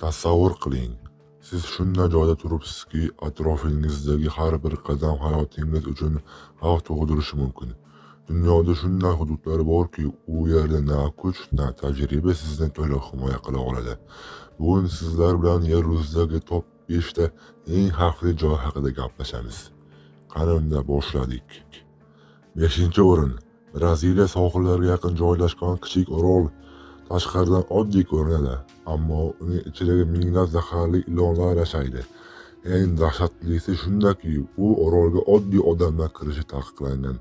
Tasavvur qiling, siz shunday joyda turibsizki, atrofingizdagi har bir qadam hayotingiz uchun xavf tug'dirishi mumkin. Dunyoda shunday hududlar borki, u yerda na kuch, na tajriba sizni to'liq himoya qila oladi. Bugun sizlar bilan yer yuzidagi top 5 ta eng xavfli joy haqida gaplashamiz. Qani unda boshladik. 5-o'rin. Braziliya sohillariga yaqin joylashgan kichik orol. Tashqaridan oddiy ko'rinadi, ammo uning ichidagi minglab zaharli ilonlar yashaydi. Eng dahshatlisi shundaki, u orolga oddiy odamlar kirishi taqiqlangan,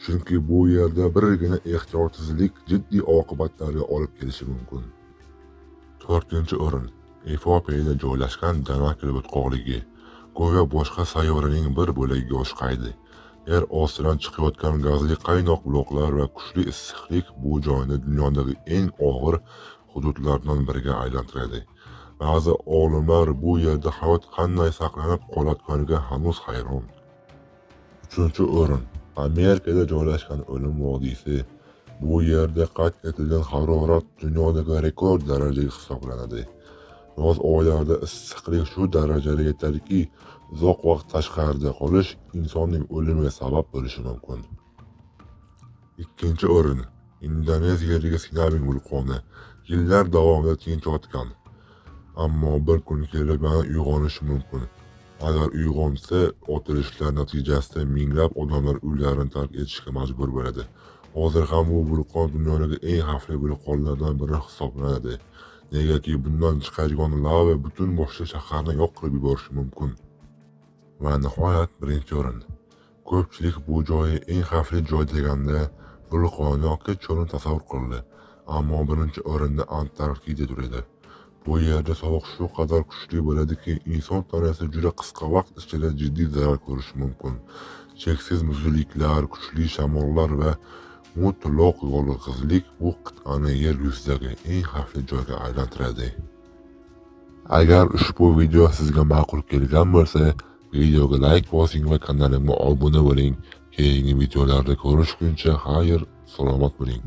chunki bu yerda birgina ehtiyotsizlik jiddiy oqibatlarga olib kelishi mumkin. 4-o'rin. Efiopiyada joylashgan Danakil botqoqligi. Go'yo boshqa sayyoraning bir bo'lagiga o'xshaydi. Yer ostidan chiqayotgan gazli qaynoq bloklar va kuchli issiqlik bu joyni dunyodagi eng og'ir hududlardan biriga aylantiradi. Ba'zi olimlar bu yerda hayot qanday saqlanib qolayotganiga hanuz hayron. 3-o'rin. Amerikada joylashgan O'lim vodiysi. Bu yerda qayd etilgan harorat dunyodagi rekord darajada hisoblanadi. Yoz oylarida issiqlik shu darajaga yetadiki, uzoq vaqt tashqarida qolish insonning o'limiga sabab bo'lishi mumkin. 2-o'rin. Indoneziyadagi Sinabung vulqoni. Yillar davomida tinch yotgan, ammo bir kun kelib yana uyg'onishi mumkin. Agar uyg'onsa, otilishlar natijasida minglab odamlar uylarini tark etishga majbur bo'ladi. Hozir ham bu vulqon dunyodagi eng xavfli vulqonlardan biri hisoblanadi. Negaki bundan chiqadigan lava butun boshli shaharni yo'q qilib yuborishi mumkin. Va nihoyat 1-o'rin. Ko'pchilik bu joyi eng xavfli joy deganda vulqon yoki cho'lni tasavvur qildi, ammo 1-o'rinda Antarktida turadi. Bu yerda sovuq shu qadar kuchli bo'ladiki, inson tanasi juda qisqa vaqt ichida jiddiy zarar ko'rishi mumkin. Cheksiz muzliklar, kuchli shamollar va mutlaq yolg'izlik bu qit'ani yer yuzidagi eng xavfli joyga aylantiradi. Agar ushbu video sizga ma'qul kelgan bo'lsa, videoga like bosing va kanalimga obuna bo'ling. Keyingi videolarda ko'rishguncha xayr, salomat bo'ling.